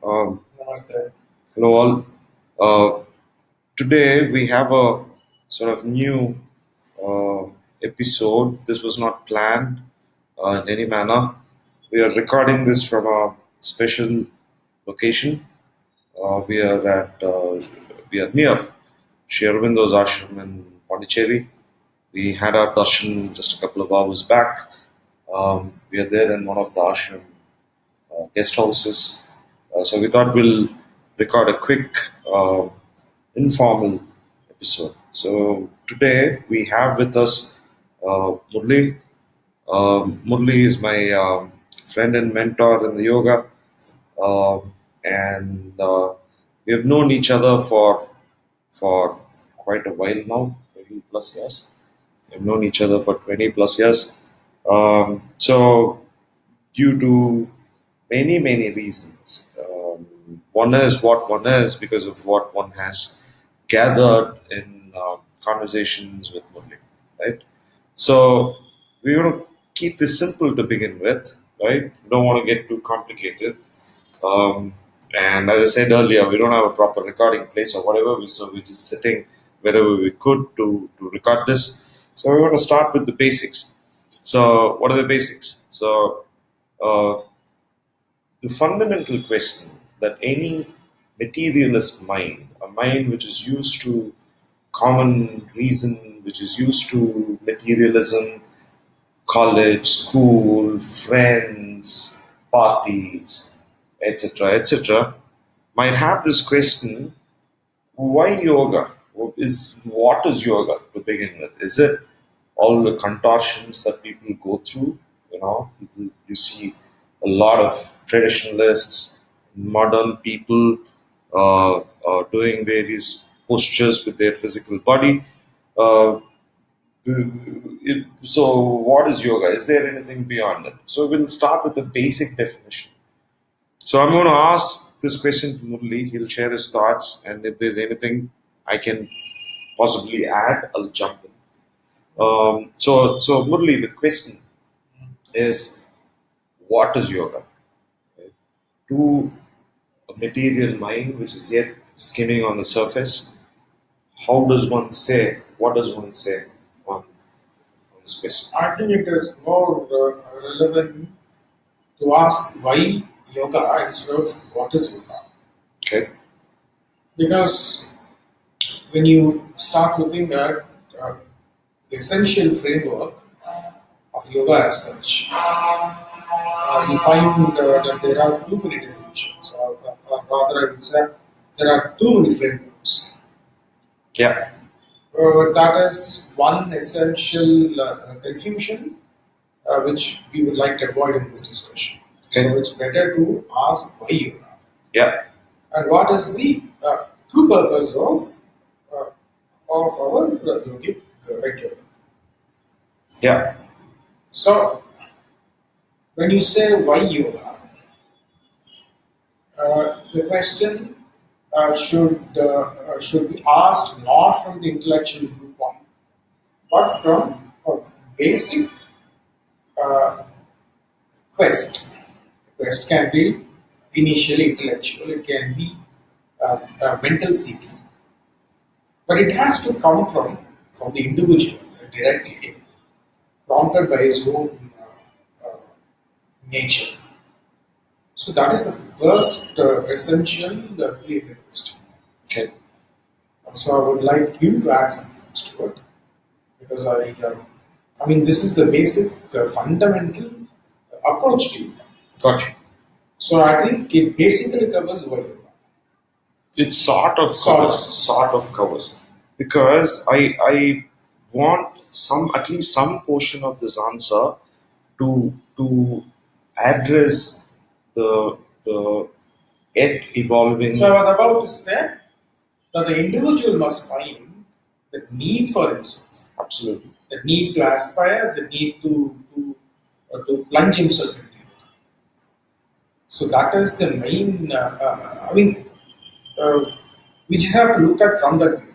Namaste. Hello all. Uh, Today we have a sort of new uh, episode. This was not planned in any manner. We are recording this from a special location. We are near Sri Aurobindo's ashram in Pondicherry. We had our darshan just a couple of hours back. We are there in one of the ashram guest houses. So we thought we'll record a quick informal episode. So today we have with us Murli. Murli is my friend and mentor in the yoga, and we have known each other for quite a while now, 20 plus years. We've known each other for 20 plus years. So due to many reasons. One is what one is because of what one has gathered in conversations with Murli, right? So we want to keep this simple to begin with, right? We don't want to get too complicated. Um, and as I said earlier, we don't have a proper recording place or whatever, so we're just sitting wherever we could to record this. So we want to start with the basics. So what are the basics? So uh, the fundamental question that any materialist mind, a mind which is used to common reason, which is used to materialism, college, school, friends, parties, etc., might have this question: why yoga? What is yoga to begin with? Is it all the contortions that people go through? You see a lot of traditionalists, modern people doing various postures with their physical body. Uh, so, what is yoga? Is there anything beyond it? So, we'll start with the basic definition. So I'm going to ask this question to Murli. He'll share his thoughts, and if there's anything I can possibly add, I'll jump in. So Murli, the question is, what is yoga? Right? To a material mind which is yet skimming on the surface, how does one say? What does one say on this question? I think it is more relevant to ask why yoga instead of what is yoga. Okay. Because when you start looking at the essential framework of yoga as such, you find that there are too many definitions, or rather, I would say there are too many frameworks. Yeah. That is one essential confusion which we would like to avoid in this discussion. Okay. So it's better to ask why yoga Yeah. and what is the true purpose of our yogic right yoga. Yeah. So when you say why yoga, the question should be asked not from the intellectual viewpoint, but from a basic uh, quest. Quest can be initially intellectual, it can be mental seeking, but it has to come from the individual directly, prompted by his own nature. So that is the first essential prerequisite. Okay. So I would like you to add some points to it because I mean, this is the basic fundamental approach to yoga. Gotcha. So I think it basically covers why yoga. It sort of Sort covers, of. because I want some, at least some portion of this answer to address the yet evolving. So I was about to say that the individual must find the need for himself, Absolutely. the need to aspire, the need to plunge himself into it. So that is the main. I mean, uh, we just have to look at from that view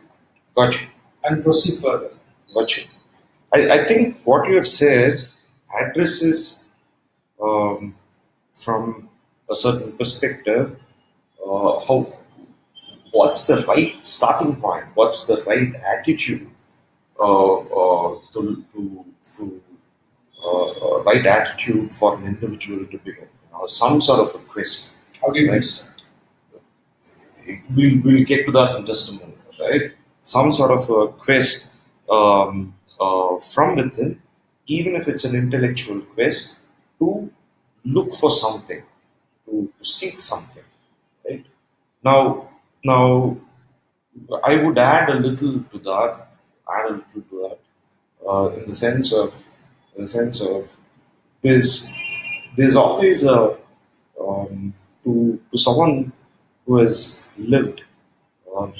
Gotcha. and proceed further. Gotcha. I think what you have said addresses, from a certain perspective, how what's the right starting point? What's the right attitude to right attitude for an individual to begin? Some sort of a quest, How did we right? start? We'll get to that in just a moment, right? Some sort of a quest from within, even if it's an intellectual quest, to look for something, to seek something, right? Now, now I would add a little to that, in the sense of, there's there's always a to someone who has lived,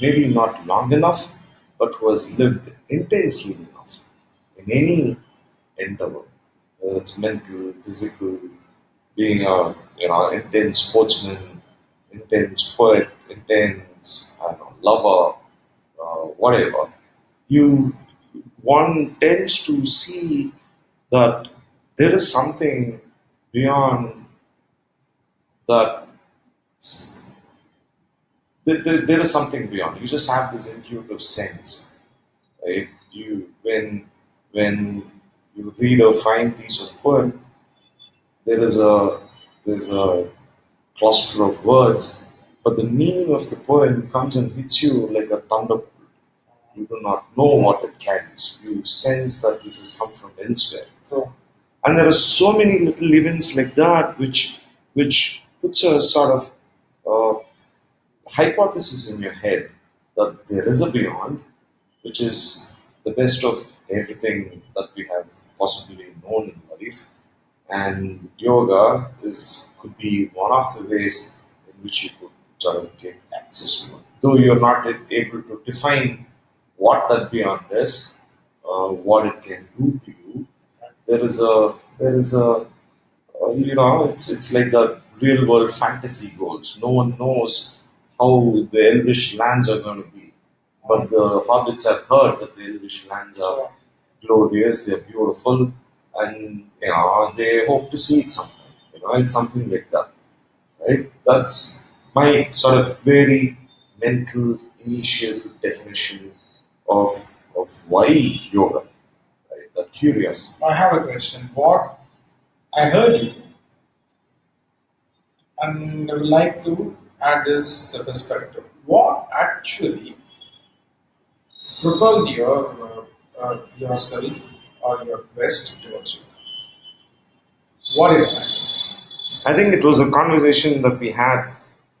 maybe not long enough, but who has lived intensely enough in any endeavor, whether it's mental, physical, being a intense sportsman, intense poet, intense I don't know, lover, whatever. You One tends to see that there is something beyond that. There is something beyond. You just have this intuitive sense, right? When you read a fine piece of poem, there is a there's a cluster of words, but the meaning of the poem comes and hits you like a thunderbolt. You do not know what it carries. You sense that this has come from elsewhere. So, And there are so many little events like that which puts a sort of uh, hypothesis in your head that there is a beyond, which is the best of everything that we have possibly known in life. And yoga is could be one of the ways in which you could sort of get access to it. Though you're not able to define what that beyond is, what it can do to you, there is a it's like the real world fantasy goals. No one knows how the elvish lands are going to be, but the hobbits have heard that the elvish lands are so glorious, they're beautiful, and they hope to see it sometime. It's something like that, right? That's my sort of very mental initial definition of why yoga, right? That curious. I have a question. What I heard you, and I would like to add this perspective. What actually propelled yourself or your quest towards yoga? What exactly? I think it was a conversation that we had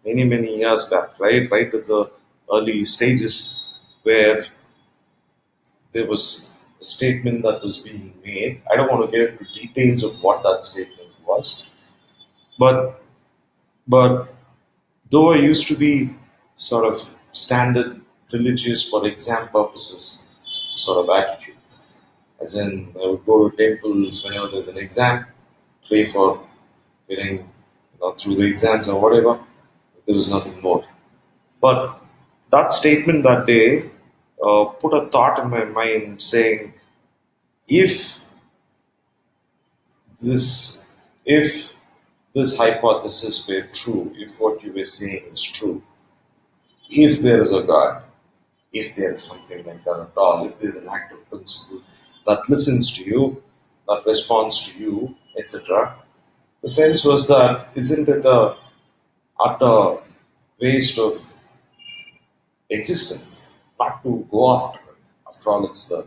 many, many years back, right? Right at the early stages where there was a statement that was being made. I don't want to get into details of what that statement was, but but though I used to be sort of standard religious for exam purposes sort of attitude, as in I would go to temples whenever there's an exam, pray for getting through the exams or whatever. There was nothing more. But that statement that day put a thought in my mind saying, if this if this hypothesis were true, if what you were saying is true, if there is a God, if there is something like that at all, if there is an active principle that listens to you, that responds to you, etc. The sense was that isn't it a utter waste of existence not to go after it? After all, it's the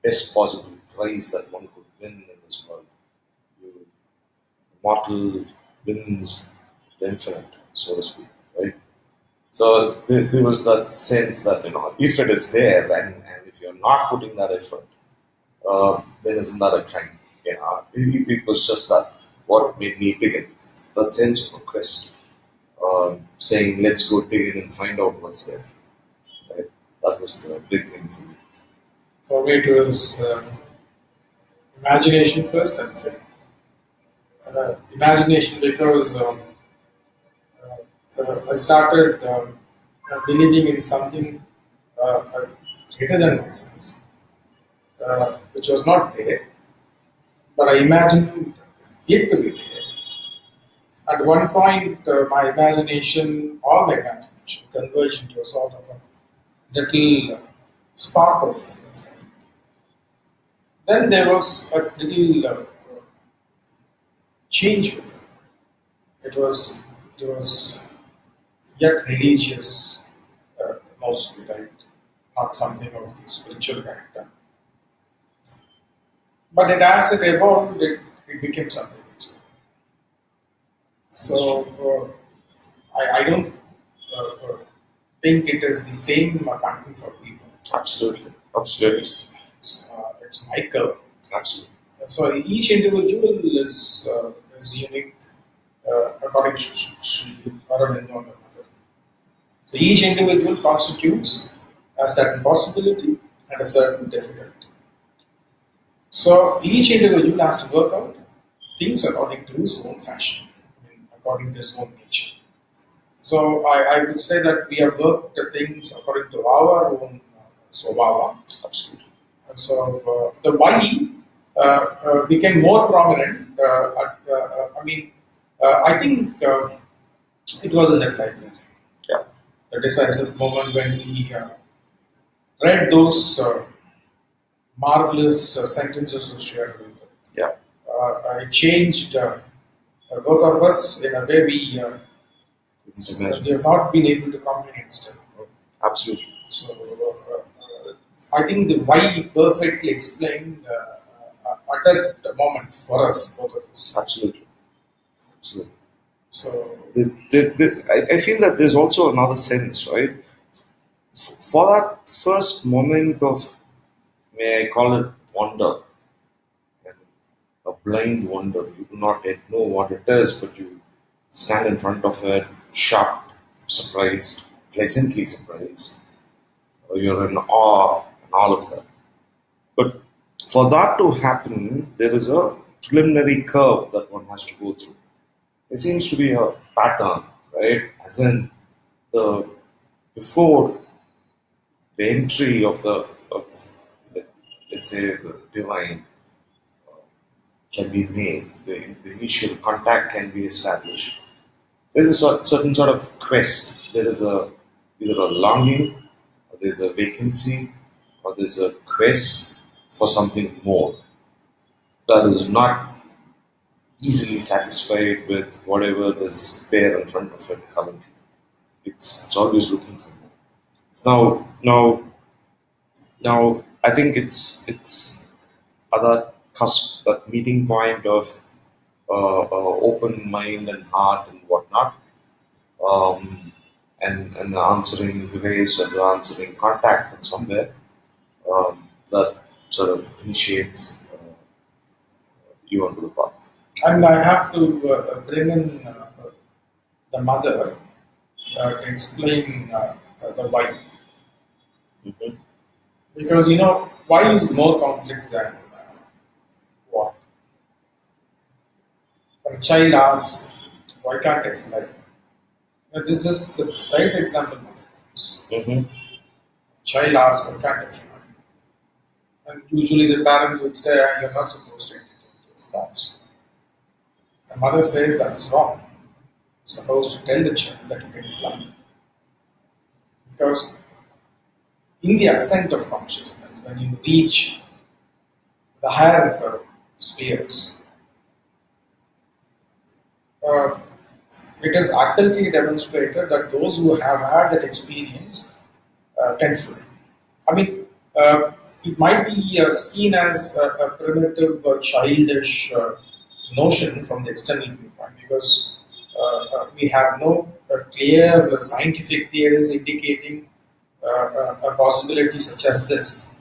best possible prize that one could win in this world. You mortal wins the infinite, so to speak, right? So there was that sense that if it is there, and if you're not putting that effort, then isn't that a crime? It was just that what made me begin that sense of a quest, saying let's go dig in and find out what's there. Right? That was the big thing for me. For me, it was imagination first and faith. Imagination because I started believing in something greater than myself, which was not there, but I imagined it to be there. At one point, all my imagination, converged into a sort of a little spark of faith. Then there was a little change with it. It was it was yet religious, mostly, right? Not something of the spiritual character. But as it evolved, it became something else. So I don't think it is the same pattern for people. Absolutely. So Absolutely. it's my curve. Absolutely. So each individual is unique according to Aurobindo and another. So each individual constitutes a certain possibility and a certain difficulty. So each individual has to work out things according to his own fashion, according to his own nature. So I would say that we have worked the things according to our own swabhava. Absolutely. And so the why became more prominent. I think it was in that library, Yeah. the decisive moment when we read those marvelous sentences of Sri Aurobindo. Yeah. It changed both of us in a way we have not been able to comprehend still. Absolutely. So I think the why perfectly explained at that moment for us, both of us. Absolutely. Absolutely. So I feel that there's also another sense, right? For that first moment of, may I call it wonder, and a blind wonder, you do not yet know what it is, but you stand in front of it, shocked, surprised, pleasantly surprised, or you're in awe, and all of that. But for that to happen, there is a preliminary curve that one has to go through. There seems to be a pattern, right? As in the before the entry of let- let's say the divine can be made, the initial contact can be established. There's a certain sort of quest. There is a either a longing, or there's a vacancy, or there's a quest for something more that is not easily satisfied with whatever is there in front of it currently. It's always looking for more. Now, I think it's at that cusp, that meeting point of open mind and heart and whatnot, um, and the answering grace or the answering contact from somewhere, that sort of initiates you onto the path. and I have to bring in the mother to explain the why, Mhm. because why is more complex than what. When a child asks, "Why can't I fly?" This is the precise example mother gives. Mhm. Child asks, "Why can't I fly?" And usually the parent would say, "You're not supposed to entertain those thoughts." The mother says that's wrong. You're supposed to tell the child that you can fly. Because in the ascent of consciousness, when you reach the higher spheres, uh, it is accurately demonstrated that those who have had that experience can fly. I mean, it might be seen as a primitive, childish notion from the external viewpoint because we have no clear scientific theories indicating a possibility such as this,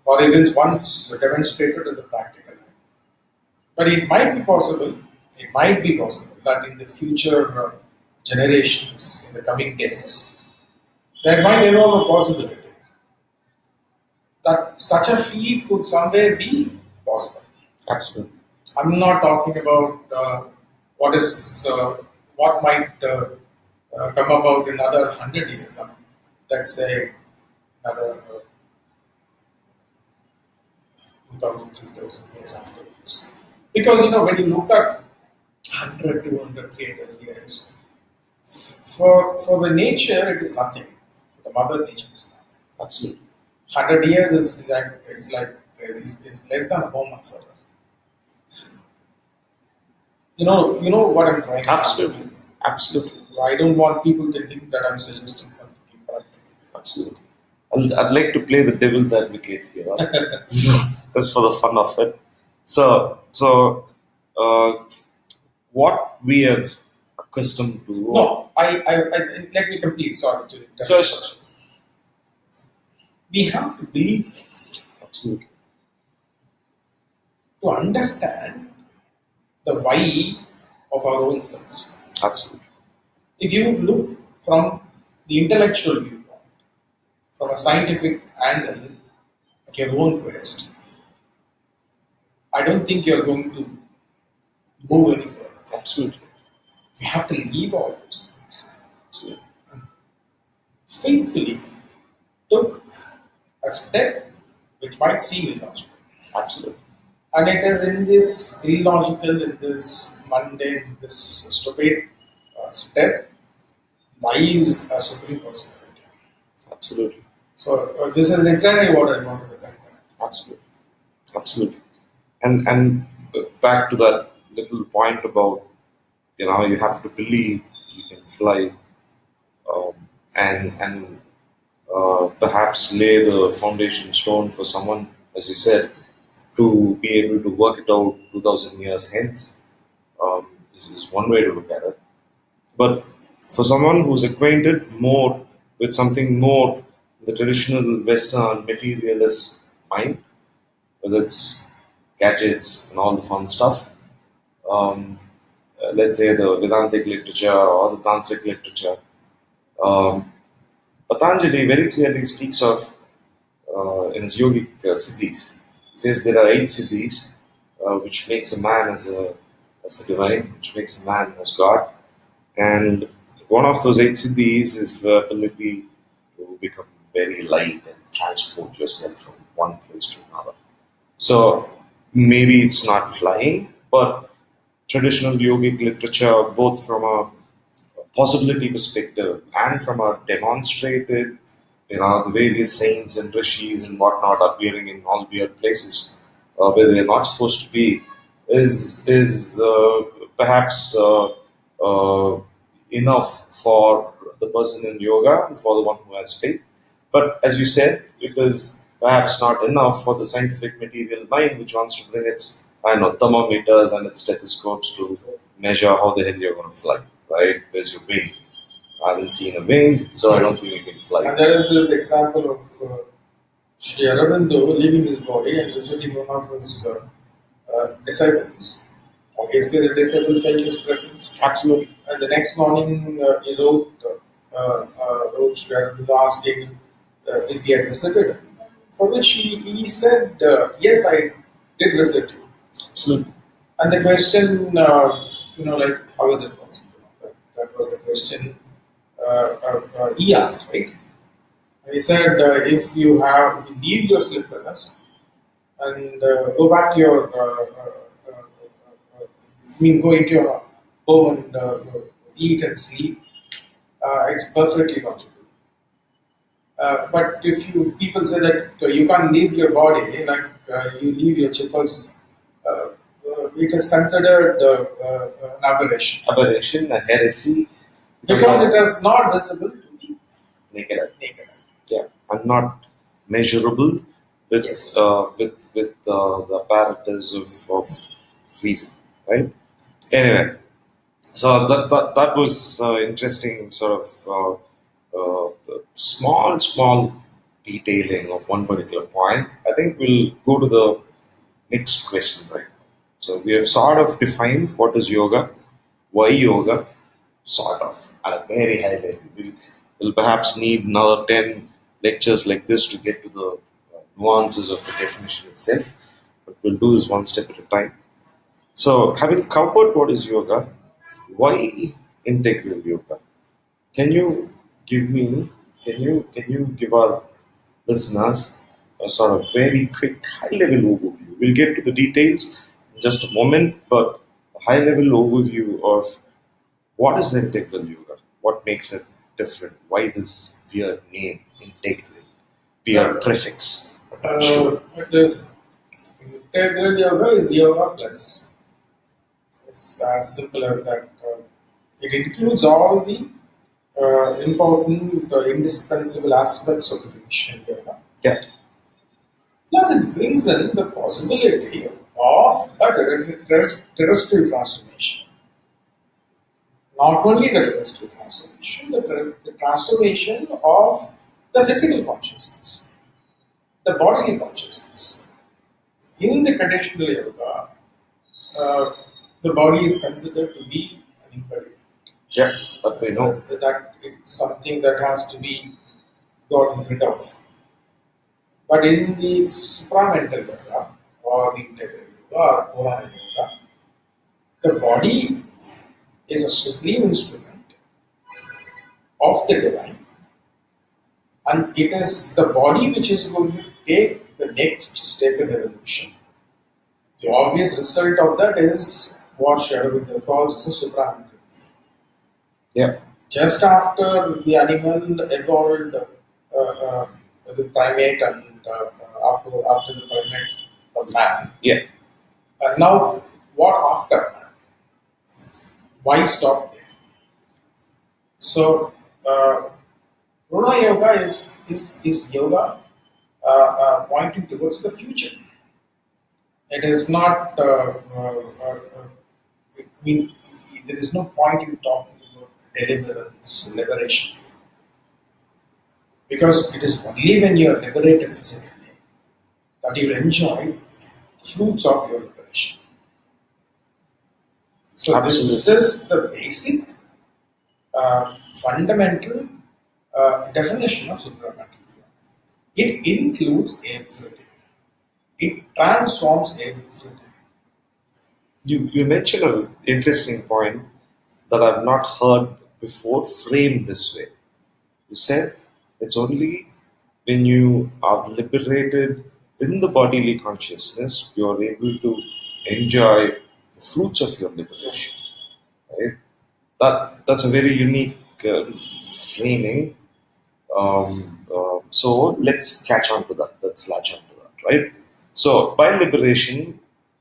or even once demonstrated in the practical life. But it might be possible that in the future generations, in the coming days, there might evolve a possibility that such a feat could somewhere be possible. Absolutely. I'm not talking about what is what might come about in another 100 years. Let's say another 2,000, 3,000 years afterwards. Because when you look at 100, 200, 300 years. For the nature, it is nothing. For the mother nature, it is nothing. Absolutely. 100 years is less than a moment for her. You know what I'm trying to Absolutely. Absolutely. do. I don't want people to think that I'm suggesting something impractical. Absolutely. I'd like to play the devil's advocate here. Just for the fun of it. So, what we have accustomed to. No, let me complete. Sorry to interrupt. So, so- We have to believe first absolutely. to understand the why of our own selves. Absolutely. If you look from the intellectual viewpoint, from a scientific angle at your own quest, I don't think you're going to move any further. Absolutely. You have to leave all those things. Absolutely. Faithfully took a step which might seem illogical. Absolutely. And it is in this illogical, in this mundane, this stupid step lies a supreme personality. Absolutely. So this is exactly what I wanted to convey. Absolutely. Absolutely. And back to that little point about you have to believe you can fly, um, and perhaps lay the foundation stone for someone, as you said, to be able to work it out 2000 years hence. This is one way to look at it. But for someone who's acquainted more with something more the traditional Western materialist mind, whether it's gadgets and all the fun stuff, um, let's say the Vedantic literature or the Tantric literature, um, Patanjali very clearly speaks of in his yogic siddhis. He says there are 8 siddhis, which makes a man as the divine, which makes a man as God. And one of those 8 siddhis is the ability to become very light and transport yourself from one place to another. So maybe it's not flying, but traditional yogic literature, both from a possibility perspective and from a demonstrated, the various saints and rishis and whatnot appearing in all weird places where they're not supposed to be, is perhaps enough for the person in yoga and for the one who has faith. But as you said, it is perhaps not enough for the scientific material mind, which wants to bring its, I don't know, thermometers and its stethoscopes to measure how the hell you're going to fly, right? Where's your wing? I haven't seen a wing, so I don't think you can fly. And there is this example of Sri Aurobindo leaving his body and visiting one of his disciples. Obviously, the disciple felt his presence. Absolutely. And the next morning, he wrote Sri Aurobindo asking if he had visited him. For which he said, yes, I did visit you. Absolutely. And the question, like, how is it possible? That was the question he asked, right? And he said, if you leave your slippers and go back to your, go into your home and eat and sleep, it's perfectly logical. But if people say that you can't leave your body, like you leave your chippers, it is considered an aberration. Aberration, a heresy. Because it is not visible to the naked eye. naked eye. Yeah, and not measurable with Yes. the apparatus of reason, right? Anyway, so that was interesting, sort of small detailing of one particular point. I think we'll go to the next question, right? So we have sort of defined what is yoga, why yoga, sort of at a very high level. We'll perhaps need another 10 lectures like this to get to the nuances of the definition itself, but we'll do this one step at a time. So, having covered what is yoga, why integral yoga? Can you give me, can you give our listeners a sort of very quick high level overview? We'll get to the details in just a moment, but a high level overview of what is the integral yoga? What makes it different? Why this weird name, integral, weird prefix attached to it? It is integral yoga is yoga plus. It's as simple as that. It includes all the important, indispensable aspects of the traditional yoga. Yeah, Plus, it brings in the possibility of a terrestrial transformation. Not only the terrestrial transformation, the transformation of the physical consciousness, the bodily consciousness. In the traditional yoga, uh, the body is considered to be an impediment. yeah, that we know. That it's something that has to be gotten rid of. But in the supramental yoga or the integral yoga or Purana yoga, the body is a supreme instrument of the divine, and it is the body which is going to take the next step in evolution. The obvious result of that is what Aurobindo calls as a supramental. Yeah, Just after the animal evolved, the primate, and after the primate, the man. yeah, And now, what after man? Why stop there? So, Runa Yoga is yoga pointing towards the future. It is not. I mean, there is no point in talking about deliverance, liberation, because it is only when you are liberated physically that you will enjoy the fruits of your liberation. So this absolutely. is the basic, fundamental definition of supramental. It includes everything. It transforms everything. You mentioned an interesting point that I've not heard before framed this way. You said it's only when you are liberated in the bodily consciousness you are able to enjoy the fruits of your liberation. Right? That's a very unique framing. So let's catch on to that. Let's latch on to that, right? So by liberation,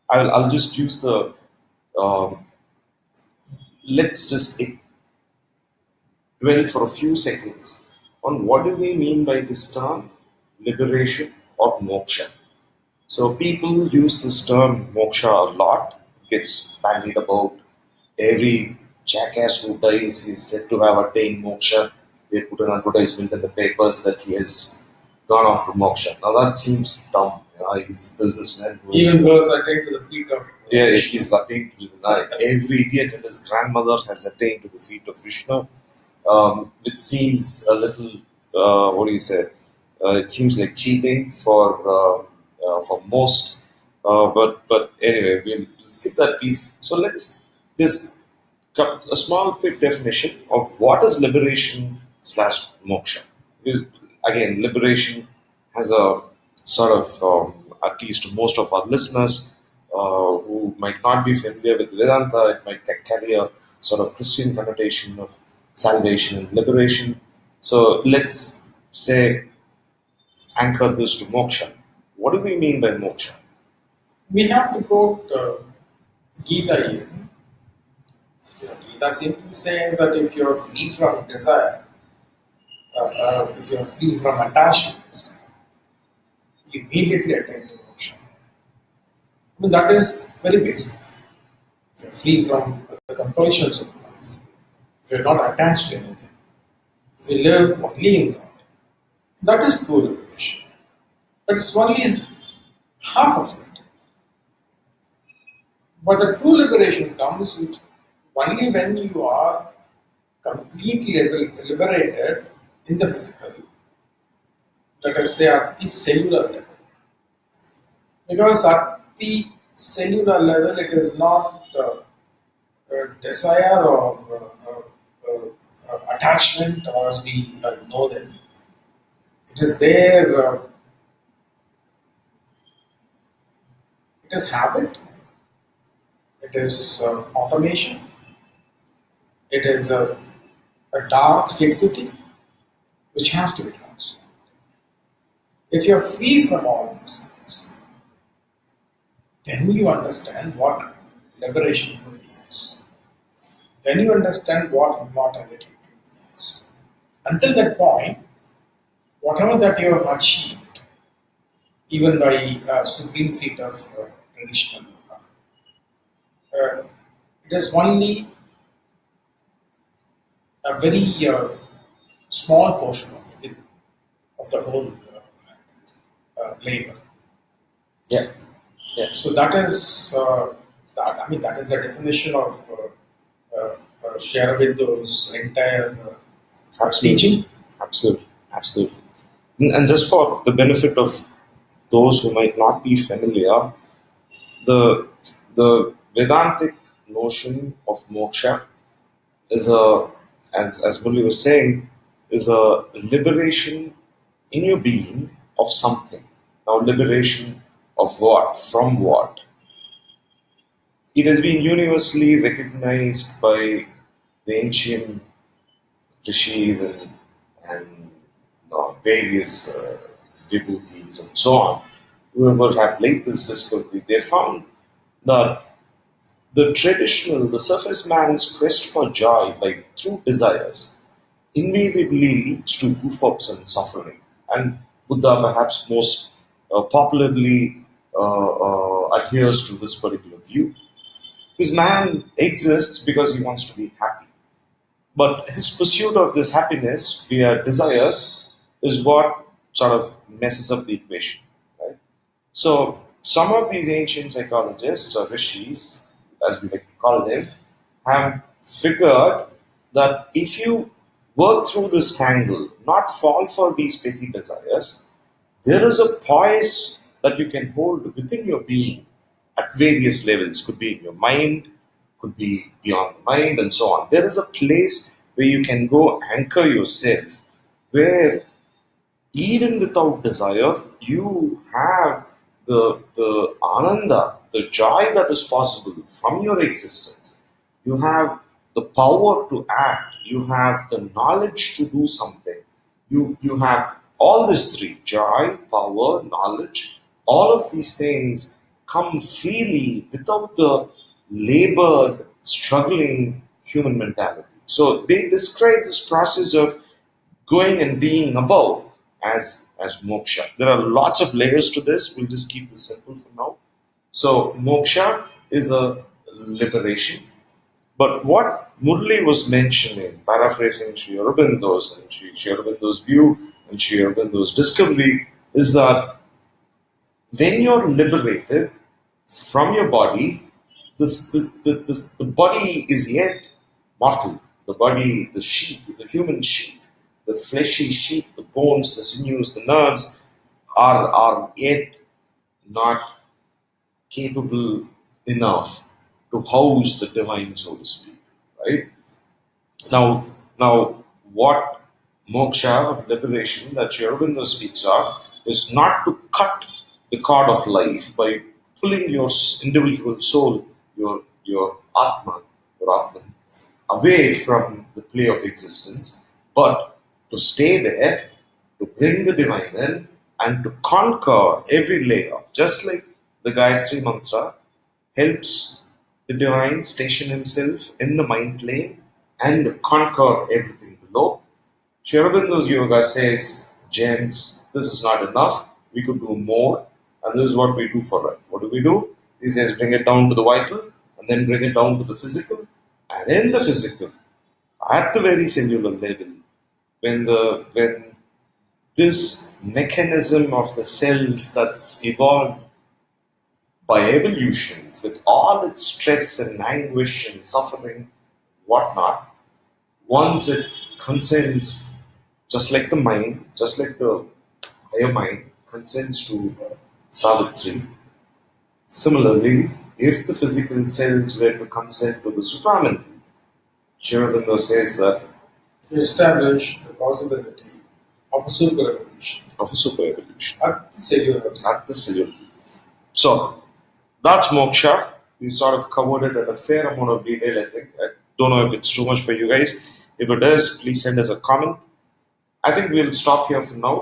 I'll just use the um, let's just dwell for a few seconds on what do we mean by this term liberation or moksha. So people use this term moksha a lot. Gets bandied about. Every jackass who dies is said to have attained moksha. They put an advertisement in the papers that he has gone off to moksha. Now that seems dumb. He's a businessman who's Even those are taken to the feet of yeah, Vishnu. he's attained to every idiot and his grandmother has attained to the feet of Vishnu. It seems a little, what do you say? It seems like cheating for most. But anyway, we'll skip that piece. So let's this a small quick definition of what is liberation slash moksha. Because again, liberation has a sort of, at least most of our listeners who might not be familiar with Vedanta, it might carry a sort of Christian connotation of salvation and liberation. So let's say anchor this to moksha. What do we mean by moksha? We have to quote Gita here. Gita simply says that if you are free from desire, if you are free from attachments, you immediately attain to moksha. I mean, that is very basic. If you are free from the compulsions of life, if you are not attached to anything, if you live only in God, that is true liberation. But it's only half of it. But the true liberation comes with only when you are completely liberated in the physical, let us say at the cellular level. Because at the cellular level, it is not desire or attachment as we know them. It is there, it is habit, It is automation. It is a dark fixity which has to be transformed. If you're free from all these things, then you understand what liberation truly is. Then you understand what immortality truly is. Until that point, whatever that you have achieved, even by supreme feat of traditional yoga, it is only a very small portion of the whole labor. Yeah. Yeah. So that is that. I mean, that is the definition of Sri Aurobindo's entire Absolutely. teaching. Absolutely. Absolutely. And just for the benefit of those who might not be familiar, the Vedantic notion of moksha is as Murli was saying, is a liberation in your being of something. Now, liberation of what? From what? It has been universally recognized by the ancient rishis and various vibhutis and so on, whoever have laid this discovery, they found that the surface man's quest for joy by true desires invariably leads to goof-ups and suffering. And Buddha perhaps most popularly adheres to this particular view. Because man exists because he wants to be happy. But his pursuit of this happiness via desires is what sort of messes up the equation. Right? So some of these ancient psychologists or rishis, as we like to call them, have figured that if you work through this tangle, not fall for these petty desires, there is a poise that you can hold within your being at various levels. Could be in your mind, could be beyond the mind, and so on. There is a place where you can go anchor yourself, where even without desire, you have the ananda, the joy that is possible from your existence. You have the power to act. You have the knowledge to do something. You have all these three: joy, power, knowledge. All of these things come freely without the labored, struggling human mentality. So they describe this process of going and being above as moksha. There are lots of layers to this. We'll just keep this simple for now. So moksha is a liberation. But what Murli was mentioning, paraphrasing Sri Aurobindo's and Sri Aurobindo's view and Sri Aurobindo's discovery, is that when you're liberated from your body, the body is yet mortal. The body, the sheath, the human sheath, the fleshy sheath, the bones, the sinews, the nerves are yet not capable enough to house the divine, so to speak. Right? Now, what moksha or liberation that Sri Aurobindo speaks of is not to cut the cord of life by pulling your individual soul, your atman, away from the play of existence, but to stay there, to bring the divine in, and to conquer every layer, just like the Gayatri mantra helps the divine station himself in the mind plane and conquer everything below. Sri Aurobindo's yoga says, gents, this is not enough. We could do more, and this is what we do for it. What do we do? He says, bring it down to the vital, and then bring it down to the physical, and in the physical, at the very cellular level, when this mechanism of the cells that's evolved by evolution, with all its stress and anguish and suffering, whatnot, once it consents, just like the mind, just like the higher mind, consents to Savitri, similarly, if the physical cells were to consent to the supramental, Sri Aurobindo says that To establish the possibility of a super evolution of a super evolution at the cellular level. at the cellular. So that's moksha. we sort of covered it at a fair amount of detail, I think. I don't know if it's too much for you guys. If it is, please send us a comment. I think we'll stop here for now.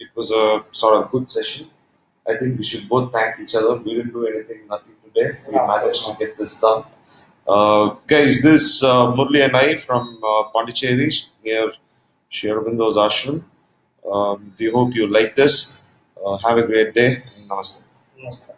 It was a sort of good session. I think we should both thank each other. We didn't do anything, nothing today. We managed to get this done. Guys, this Murli and I from Pondicherry near Sri Aurobindo's ashram. We hope you like this. Have a great day. Namaste. Namaste.